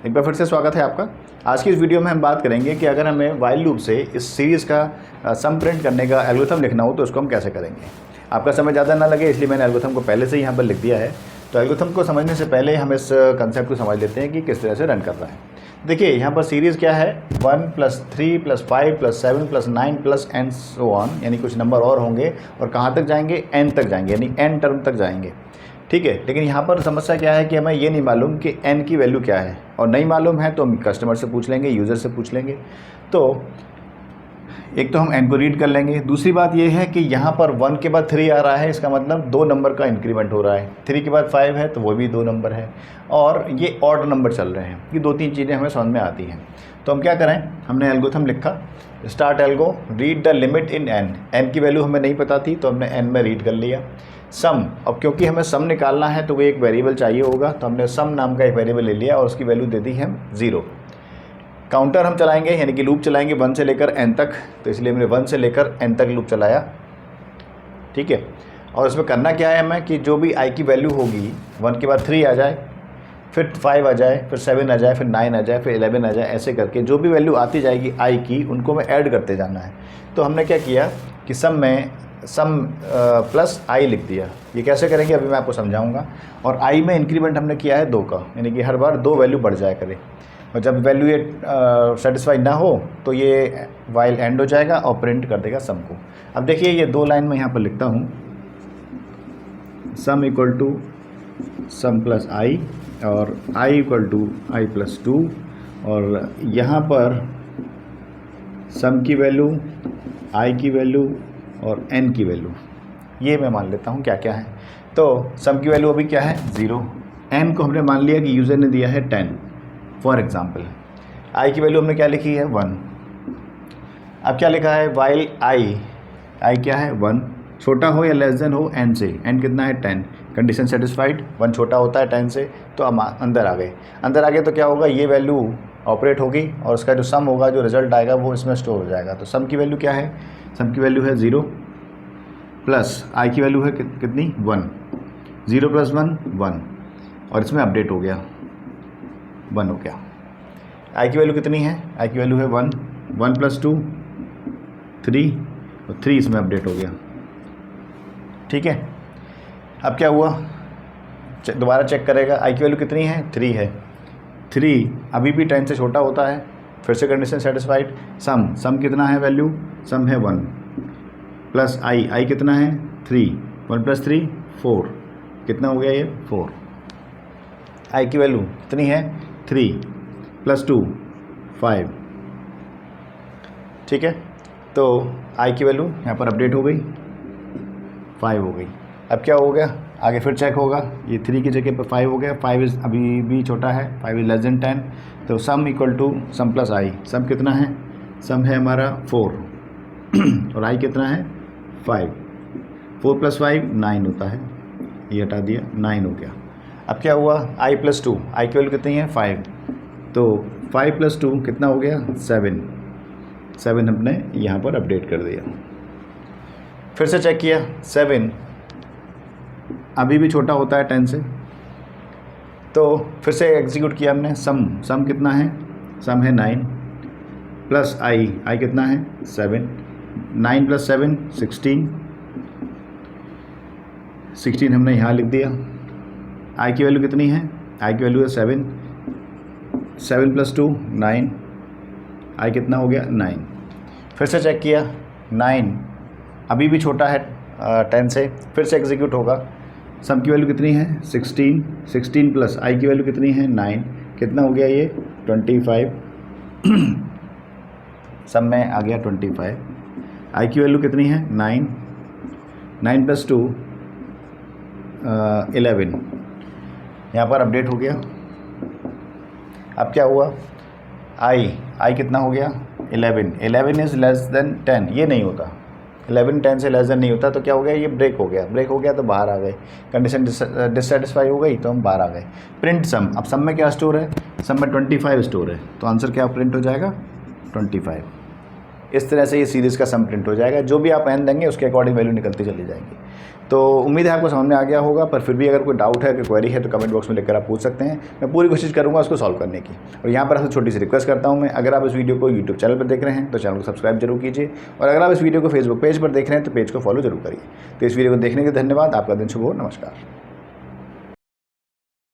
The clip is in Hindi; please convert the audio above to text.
एक बार फिर से स्वागत है आपका। आज की इस वीडियो में हम बात करेंगे कि अगर हमें व्हाइल लूप से इस सीरीज़ का सम प्रिंट करने का एल्गोरिथम लिखना हो तो उसको हम कैसे करेंगे। आपका समय ज़्यादा ना लगे इसलिए मैंने एल्गोरिथम को पहले से ही यहाँ पर लिख दिया है। तो एल्गोरिथम को समझने से पहले हम इस कंसेप्ट को समझ लेते हैं कि किस तरह से रन कर रहा है। देखिए यहाँ पर सीरीज़ क्या है, 1 + 3 + 5 + 7 + 9 + एंड सो ऑन, यानी कुछ नंबर और होंगे और कहाँ तक जाएंगे, n तक जाएंगे, यानी n टर्म तक जाएंगे। ठीक है, लेकिन यहाँ पर समस्या क्या है कि हमें ये नहीं मालूम कि n की वैल्यू क्या है, और नहीं मालूम है तो हम कस्टमर से पूछ लेंगे, यूज़र से पूछ लेंगे। तो एक तो हम n को रीड कर लेंगे। दूसरी बात ये है कि यहाँ पर 1 के बाद 3 आ रहा है, इसका मतलब 2 नंबर का इंक्रीमेंट हो रहा है। 3 के बाद 5 है तो वो भी 2 नंबर है, और ये ऑड नंबर चल रहे हैं। ये 2-3 चीज़ें हमें समझ में आती हैं। तो हम क्या करें, हमने एल्गोरिथम लिखा, start algo read the limit in n की वैल्यू हमें नहीं पता थी तो हमने n में रीड कर लिया। सम, अब क्योंकि हमें सम निकालना है तो वो एक वेरिएबल चाहिए होगा, तो हमने सम नाम का एक वेरिएबल ले लिया और उसकी वैल्यू दे दी है 0। काउंटर हम चलाएंगे, यानी कि लूप चलाएंगे 1 से लेकर n तक, तो इसलिए हमने 1 से लेकर n तक लूप चलाया। ठीक है, और इसमें करना क्या है हमें कि जो भी i की वैल्यू होगी, 1 के बाद 3 आ जाए, फिर 5 आ जाए, फिर 7 आ जाए, फिर 9 आ जाए, फिर 11 आ जाए, ऐसे करके जो भी वैल्यू आती जाएगी i की, उनको हमें ऐड करते जाना है। तो हमने क्या किया कि सम प्लस i लिख दिया। ये कैसे करेंगे अभी मैं आपको समझाऊंगा। और i में इंक्रीमेंट हमने किया है 2 का, यानी कि हर बार 2 वैल्यू बढ़ जाया करे, और जब वैल्यू ये सेटिस्फाई ना हो तो ये वाइल एंड हो जाएगा और प्रिंट कर देगा सम को। अब देखिए ये 2 लाइन में यहाँ पर लिखता हूँ, sum equal to sum plus i और i इक्वल टू i + 2, और यहाँ पर सम की वैल्यू, i की वैल्यू और n की वैल्यू, ये मैं मान लेता हूँ क्या क्या है। तो सम की वैल्यू अभी क्या है 0, n को हमने मान लिया कि यूज़र ने दिया है 10 फॉर एग्ज़ाम्पल। i की वैल्यू हमने क्या लिखी है 1। अब क्या लिखा है, वाइल i क्या है 1, छोटा हो या लेस देन हो n से, n कितना है 10, कंडीशन सेटिस्फाइड, 1 छोटा होता है 10 से, तो हम अंदर आ गए तो क्या होगा, ये वैल्यू ऑपरेट होगी और उसका जो सम होगा, जो रिजल्ट आएगा वो इसमें स्टोर हो जाएगा। तो सम की वैल्यू क्या है, सम की वैल्यू है 0 प्लस i की वैल्यू है कितनी 1, 0 + 1 1, और इसमें अपडेट हो गया 1 हो गया। i की वैल्यू कितनी है, i की वैल्यू है 1, 1 + 2 3, और 3 इसमें अपडेट हो गया। ठीक है, अब क्या हुआ, दोबारा चेक करेगा, i की वैल्यू कितनी है 3 है, 3 अभी भी 10 से छोटा होता है, फिर से कंडीशन सेटिस्फाइड। सम कितना है वैल्यू, सम है 1 प्लस i कितना है 3, 1 + 3 4, कितना हो गया ये 4। i की वैल्यू कितनी है 3 + 2 5। ठीक है, तो i की वैल्यू यहाँ पर अपडेट हो गई, 5 हो गई। अब क्या हो गया, आगे फिर चेक होगा, ये 3 की जगह पर 5 हो गया, 5 अभी भी छोटा है, 5 > 10। तो sum equal to sum plus i, sum कितना है, सम है हमारा 4 और i कितना है 5, 4 + 5 9 होता है, ये हटा दिया, 9 हो गया। अब क्या हुआ, i + 2, i की वैल्यू कितनी है 5, तो 5 + 2 कितना हो गया 7 हमने यहाँ पर अपडेट कर दिया। फिर से चेक किया, 7 अभी भी छोटा होता है 10 से, तो फिर से एग्जीक्यूट किया हमने, सम कितना है, सम है 9 प्लस i कितना है 7, 9 + 7 16 हमने यहाँ लिख दिया। i की वैल्यू कितनी है, i की वैल्यू है 7 + 2 9, i कितना हो गया 9। फिर से चेक किया, 9 अभी भी छोटा है 10 से, फिर से एग्जीक्यूट होगा। सम की वैल्यू कितनी है 16 प्लस i की वैल्यू कितनी है 9, कितना हो गया ये 25 सम में आ गया 25। i की वैल्यू कितनी है 9 + 2 11, यहाँ पर अपडेट हो गया। अब क्या हुआ, i कितना हो गया 11 इज़ लेस देन 10, ये नहीं होता, 11 10 से लेस देन नहीं होता, तो क्या हो गया, ये ब्रेक हो गया तो बाहर आ गए, कंडीशन डिससेटिस्फाई हो गई तो हम बाहर आ गए। प्रिंट सम, अब सम में क्या स्टोर है, सम में 25 स्टोर है, तो आंसर क्या प्रिंट हो जाएगा 25। इस तरह से ये सीरीज़ का सम प्रिंट हो जाएगा, जो भी आप n देंगे उसके अकॉर्डिंग वैल्यू निकलती चली जाएगी। तो उम्मीद है आपको समझ में आ गया होगा, पर फिर भी अगर कोई डाउट है, कोई क्वेरी है तो कमेंट बॉक्स में लिखकर आप पूछ सकते हैं। मैं पूरी कोशिश करूँगा उसको सॉल्व करने की। और यहाँ पर आपसे छोटी सी रिक्वेस्ट करता हूँ मैं, अगर आप इस वीडियो को यूट्यूब चैनल पर देख रहे हैं तो चैनल को सब्सक्राइब जरूर कीजिए, और अगर आप इस वीडियो को फेसबुक पेज पर देख रहे हैं तो पेज को फॉलो जरूर करिए। तो इस वीडियो को देखने के लिए धन्यवाद। आपका दिन शुभ हो। नमस्कार।